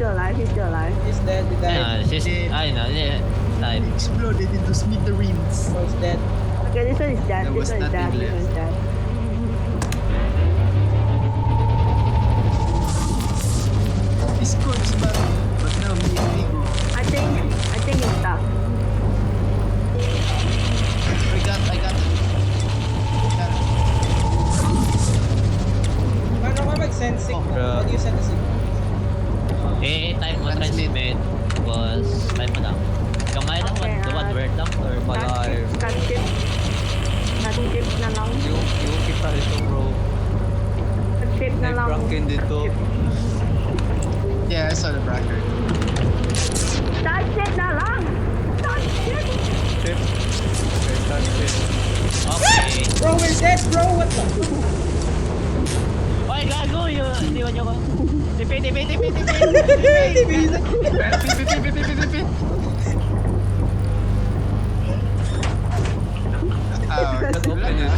still alive. He's still alive. He's dead. He died. Yeah, she's... Ay, no, yeah. Died. Exploded into smithereens. Oh, he's dead. Okay, this one is dead. There This was one is dead. nothing This one is dead. His corpse back. But now he illegal. I think he's stuck. I got it. Paano ka mag-send signal? bro. How do you send a signal? Time mo transmit was 5 mo lang. Kamay lang, Okay, one word lang or Alive. Cut ship na lang. Yung kita ito bro. Cut ship na lang. Nag-Franken dito. Yeah, I saw the bracket. Cut ship na lang. Cut ship. Tip. Okay, that's it. Okay. Bro, we're dead, bro! What the? Oy, gago! Iniwan niyo ko. Tipi! Ah, Let's open it.